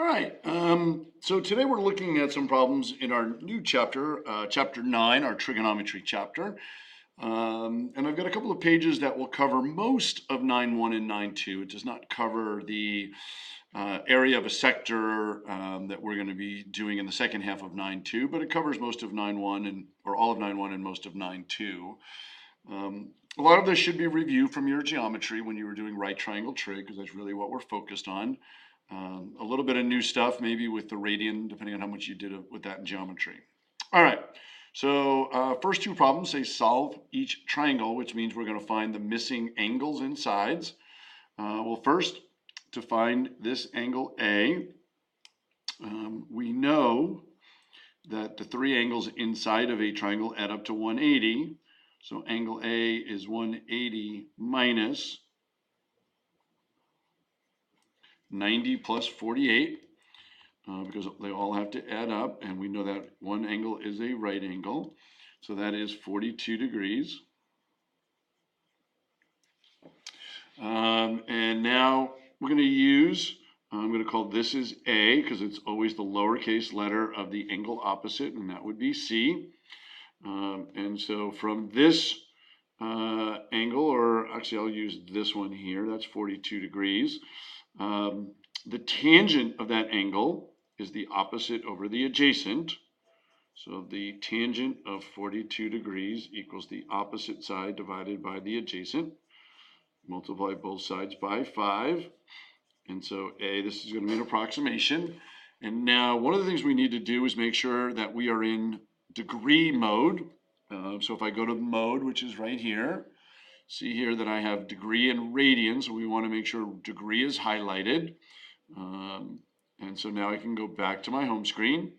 All right, so today we're looking at some problems in our new chapter, chapter 9, our trigonometry chapter. And I've got a couple of pages that will cover most of 9.1 and 9.2. It does not cover the area of a sector that we're going to be doing in the second half of 9.2, but it covers most of 9.1 or all of 9.1 and most of 9.2. A lot of this should be reviewed from your geometry when you were doing right triangle trig, because that's really what we're focused on. A little bit of new stuff, maybe with the radian, depending on how much you did with that in geometry. All right, so first two problems say solve each triangle, which means we're going to find the missing angles and sides. Well, first, to find this angle A, we know that the three angles inside of a triangle add up to 180. So angle A is 180 minus 90 plus 48, because they all have to add up, and we know that one angle is a right angle, so that is 42 degrees. And now we're going to use, I'm going to call this is A, because it's always the lowercase letter of the angle opposite, and that would be C. And so from this angle, or actually I'll use this one here, that's 42 degrees. The tangent of that angle is the opposite over the adjacent. So the tangent of 42 degrees equals the opposite side divided by the adjacent. Multiply both sides by 5. And so this is going to be an approximation. And now one of the things we need to do is make sure that we are in degree mode. So if I go to mode, which is right here, see here that I have degree and radian, so we want to make sure degree is highlighted. And so now I can go back to my home screen.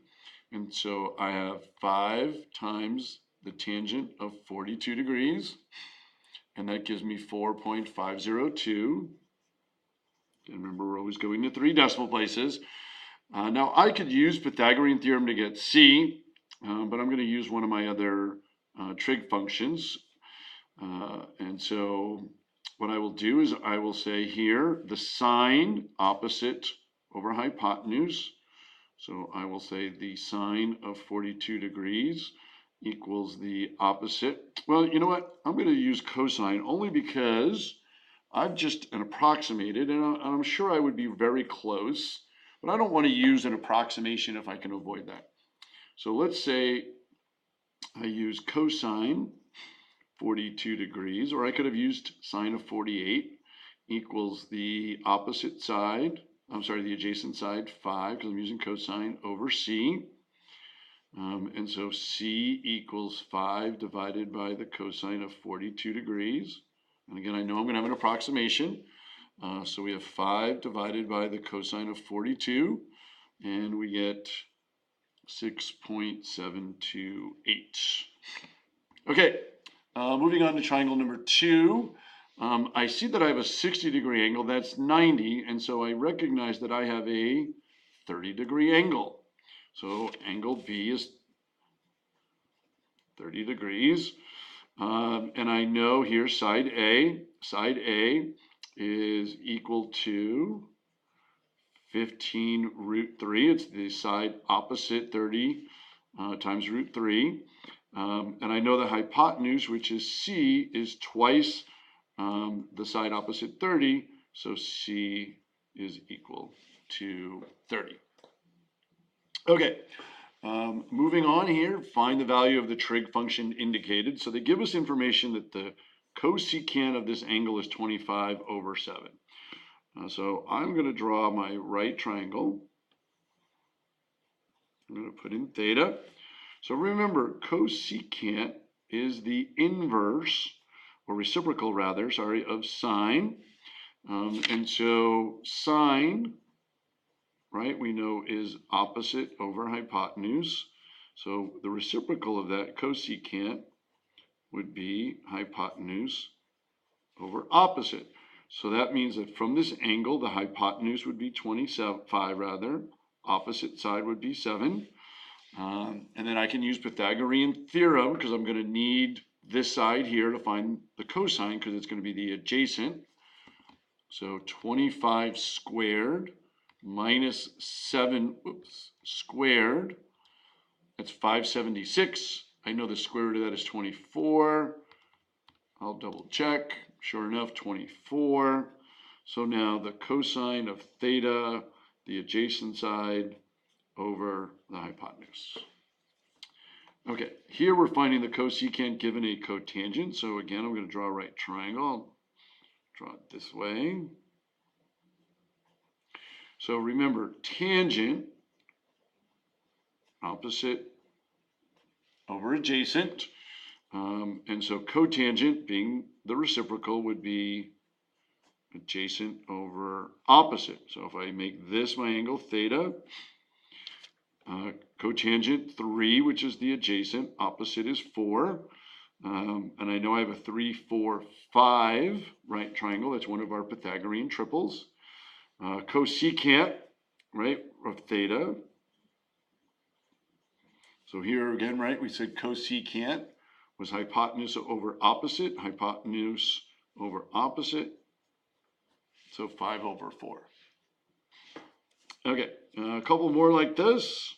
And so I have 5 times the tangent of 42 degrees. And that gives me 4.502. And remember, we're always going to 3 decimal places. Now I could use Pythagorean theorem to get C, but I'm going to use one of my other trig functions. And so what I will do is I will say here the sine opposite over hypotenuse. So I will say the sine of 42 degrees equals the opposite. Well, you know what? I'm going to use cosine only because I've just approximated, and I'm sure I would be very close, but I don't want to use an approximation if I can avoid that. So let's say I use cosine 42 degrees, or I could have used sine of 48 equals the opposite side, the adjacent side, 5, because I'm using cosine, over C. And so C equals 5 divided by the cosine of 42 degrees. And again, I know I'm going to have an approximation. So we have 5 divided by the cosine of 42, and we get 6.728. Okay. Moving on to triangle number 2, I see that I have a 60-degree angle. That's 90, and so I recognize that I have a 30-degree angle. So angle B is 30 degrees, and I know here side A is equal to 15 root 3. It's the side opposite 30 times root 3. And I know the hypotenuse, which is C, is twice the side opposite 30, so C is equal to 30. Okay, moving on here, find the value of the trig function indicated. So they give us information that the cosecant of this angle is 25 over 7. So I'm going to draw my right triangle. I'm going to put in theta. So remember, cosecant is the inverse, or reciprocal rather, of sine. And so sine, right, we know is opposite over hypotenuse. So the reciprocal of that cosecant would be hypotenuse over opposite. So that means that from this angle, the hypotenuse would be 25 rather, opposite side would be 7. And then I can use Pythagorean theorem because I'm going to need this side here to find the cosine because it's going to be the adjacent. So 25 squared minus 7 squared. That's 576. I know the square root of that is 24. I'll double check. Sure enough, 24. So now the cosine of theta, the adjacent side over the hypotenuse. Okay, here we're finding the cosecant given a cotangent. So again, I'm going to draw a right triangle. I'll draw it this way. So remember, tangent, opposite over adjacent. And so cotangent, being the reciprocal, would be adjacent over opposite. So if I make this my angle theta, cotangent 3, which is the adjacent, opposite is 4. And I know I have a 3, 4, 5 right triangle. That's one of our Pythagorean triples. Cosecant, right, of theta. So here again, right, we said cosecant was hypotenuse over opposite, hypotenuse over opposite. So 5 over 4. Okay, a couple more like this.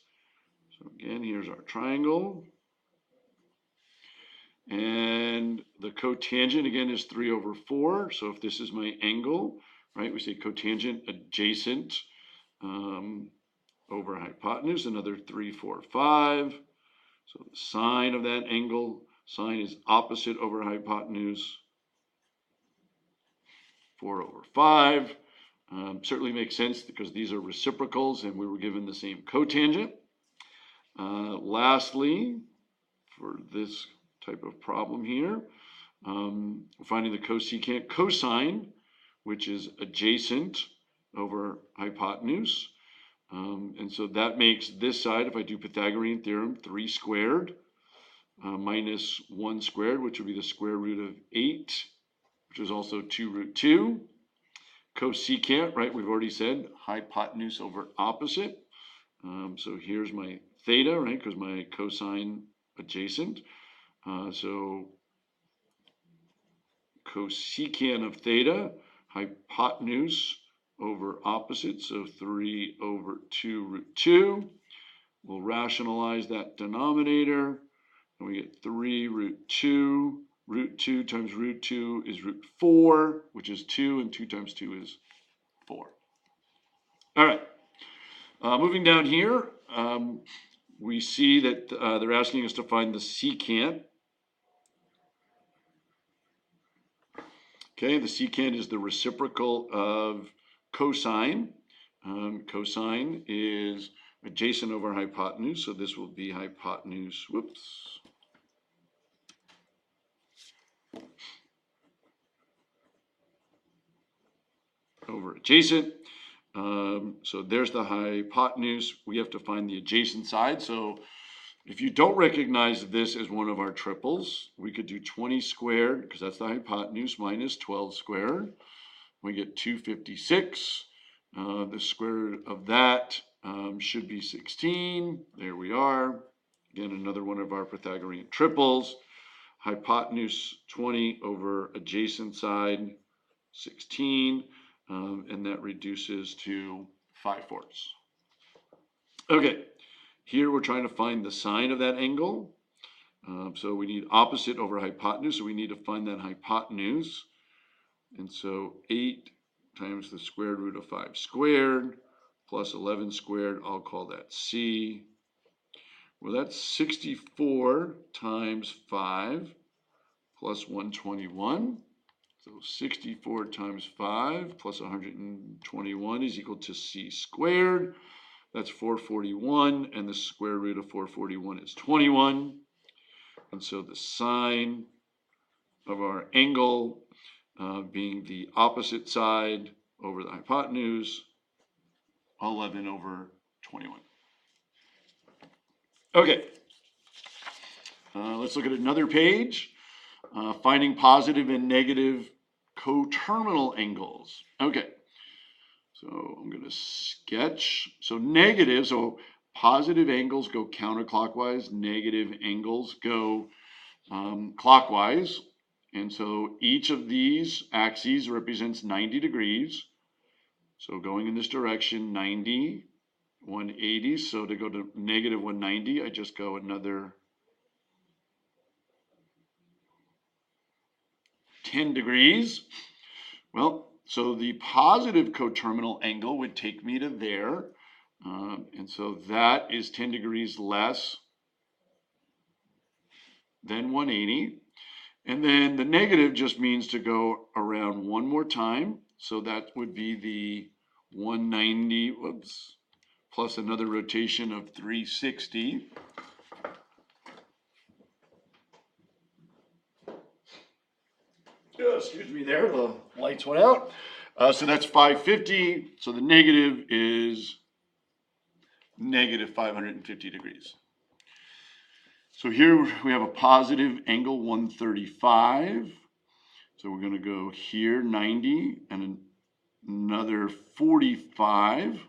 So again, here's our triangle. And the cotangent, again, is 3 over 4. So if this is my angle, right, we say cotangent adjacent over hypotenuse, another 3, 4, 5. So the sine of that angle, sine is opposite over hypotenuse, 4 over 5. Certainly makes sense because these are reciprocals and we were given the same cotangent. Lastly, for this type of problem here, we're finding the cosecant cosine, which is adjacent over hypotenuse. And so that makes this side, if I do Pythagorean theorem, 3 squared minus 1 squared, which would be the square root of 8, which is also 2 root 2. Cosecant, right, we've already said hypotenuse over opposite. So here's my theta, right, because my cosine adjacent. So cosecant of theta, hypotenuse over opposite, so 3 over 2 root 2. We'll rationalize that denominator, and we get 3 root 2. Root 2 times root 2 is root 4, which is 2, and 2 times 2 is 4. All right, moving down here, we see that they're asking us to find the secant. Okay, the secant is the reciprocal of cosine. Cosine is adjacent over hypotenuse, so this will be hypotenuse, over adjacent. So there's the hypotenuse. We have to find the adjacent side. So if you don't recognize this as one of our triples, we could do 20 squared, because that's the hypotenuse, minus 12 squared. We get 256. The square root of that should be 16. There we are. Again, another one of our Pythagorean triples. Hypotenuse 20 over adjacent side 16. And that reduces to 5/4. Okay, here we're trying to find the sine of that angle. So we need opposite over hypotenuse, so we need to find that hypotenuse. And so 8 times the square root of 5 squared plus 11 squared, I'll call that C. Well, that's 64 times 5 plus 121. So 64 times 5 plus 121 is equal to C squared. That's 441, and the square root of 441 is 21. And so the sine of our angle being the opposite side over the hypotenuse, 11 over 21. Okay, let's look at another page. Finding positive and negative coterminal angles. Okay, so I'm going to sketch. So negative, so positive angles go counterclockwise, negative angles go clockwise. And so each of these axes represents 90 degrees. So going in this direction, 90, 180. So to go to negative 190, I just go another 10 degrees. Well, so the positive coterminal angle would take me to there. And so that is 10 degrees less than 180. And then the negative just means to go around one more time. So that would be the 190, whoops, plus another rotation of 360. Oh, excuse me there, the lights went out. So that's 550. So the negative is negative 550 degrees. So here we have a positive angle 135. So we're going to go here 90 and another 45.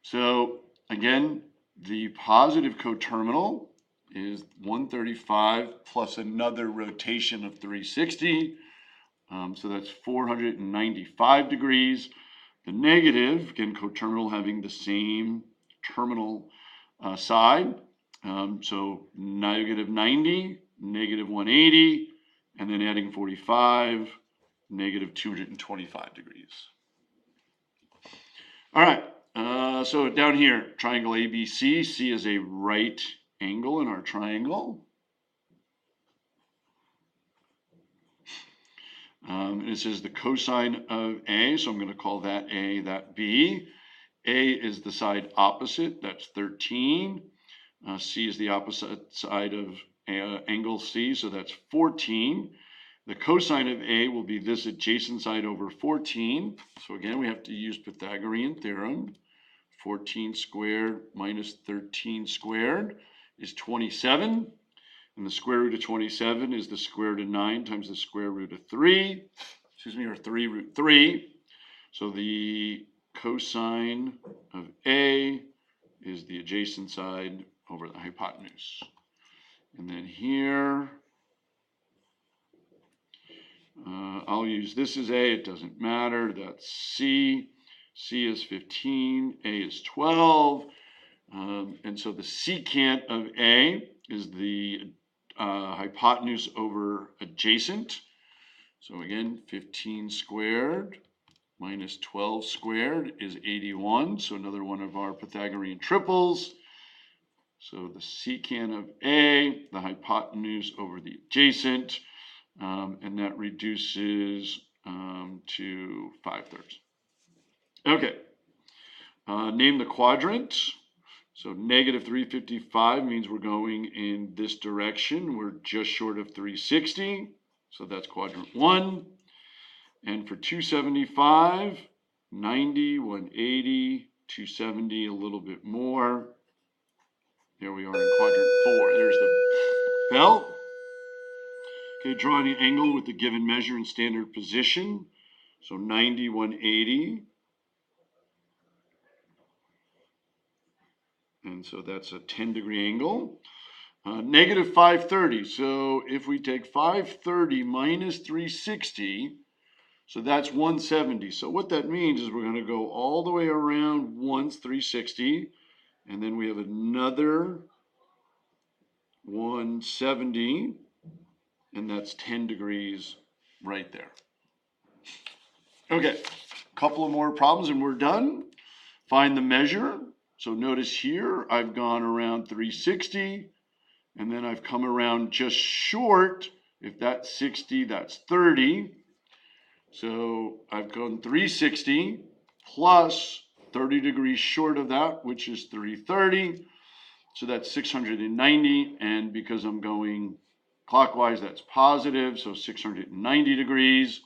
So again, the positive coterminal is 135 plus another rotation of 360. So that's 495 degrees. The negative, again, coterminal having the same terminal side. So negative 90, negative 180, and then adding 45, negative 225 degrees. All right, so down here, triangle ABC, C is a right angle in our triangle. And it says the cosine of A, so I'm going to call that A, that B. A is the side opposite, that's 13. C is the opposite side of angle C, so that's 14. The cosine of A will be this adjacent side over 14. So again, we have to use Pythagorean theorem. 14 squared minus 13 squared is 27. And the square root of 27 is the square root of 9 times the square root of 3. Excuse me, or 3 root 3. So the cosine of A is the adjacent side over the hypotenuse. And then here, I'll use this as A, it doesn't matter, that's C. C is 15, A is 12. And so the secant of A is the hypotenuse over adjacent. So again, 15 squared minus 12 squared is 81. So another one of our Pythagorean triples. So the secant of A, the hypotenuse over the adjacent, and that reduces to 5/3. Okay, name the quadrant. So negative 355 means we're going in this direction. We're just short of 360. So that's quadrant 1. And for 275, 90, 180, 270, a little bit more. There we are in quadrant 4. There's the bell. Okay, draw any angle with the given measure and standard position. So 90, 180. And so that's a 10-degree angle. Negative 530. So if we take 530 minus 360, so that's 170. So what that means is we're going to go all the way around once 360, and then we have another 170, and that's 10 degrees right there. Okay, a couple of more problems and we're done. Find the measure. So notice here, I've gone around 360, and then I've come around just short. If that's 60, that's 30. So I've gone 360 plus 30 degrees short of that, which is 330. So that's 690, and because I'm going clockwise, that's positive, so 690 degrees.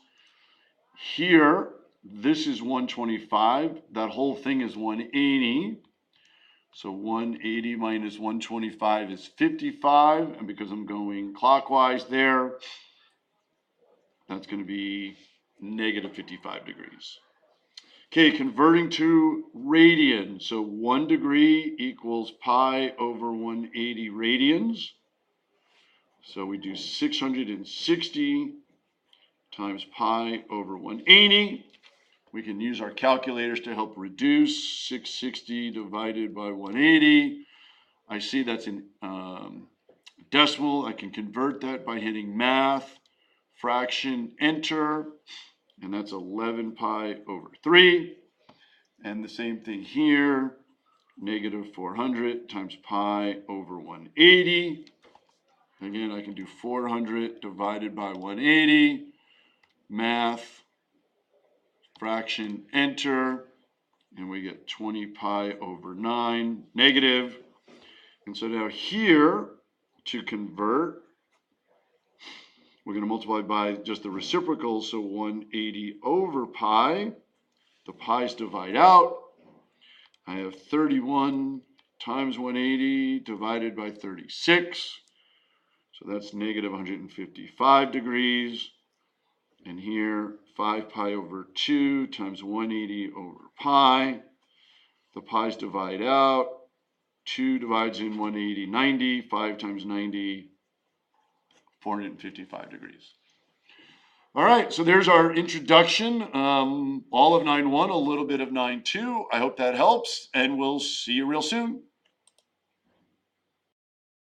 Here, this is 125. That whole thing is 180. So 180 minus 125 is 55, and because I'm going clockwise there, that's going to be negative 55 degrees. Okay, converting to radian. So 1 degree equals pi over 180 radians. So we do 660 times pi over 180. We can use our calculators to help reduce 660 divided by 180. I see that's in decimal. I can convert that by hitting math, fraction, enter, and that's 11 pi over 3. And the same thing here, negative 400 times pi over 180. Again, I can do 400 divided by 180, math, fraction, enter, and we get 20 pi over 9, negative. And so now here, to convert, we're going to multiply by just the reciprocal, so 180 over pi. The pi's divide out. I have 31 times 180 divided by 36. So that's negative 155 degrees. And here, 5 pi over 2 times 180 over pi. The pi's divide out. 2 divides in 180, 90. 5 times 90, 455 degrees. All right, so there's our introduction. All of 9.1, a little bit of 9.2. I hope that helps, and we'll see you real soon.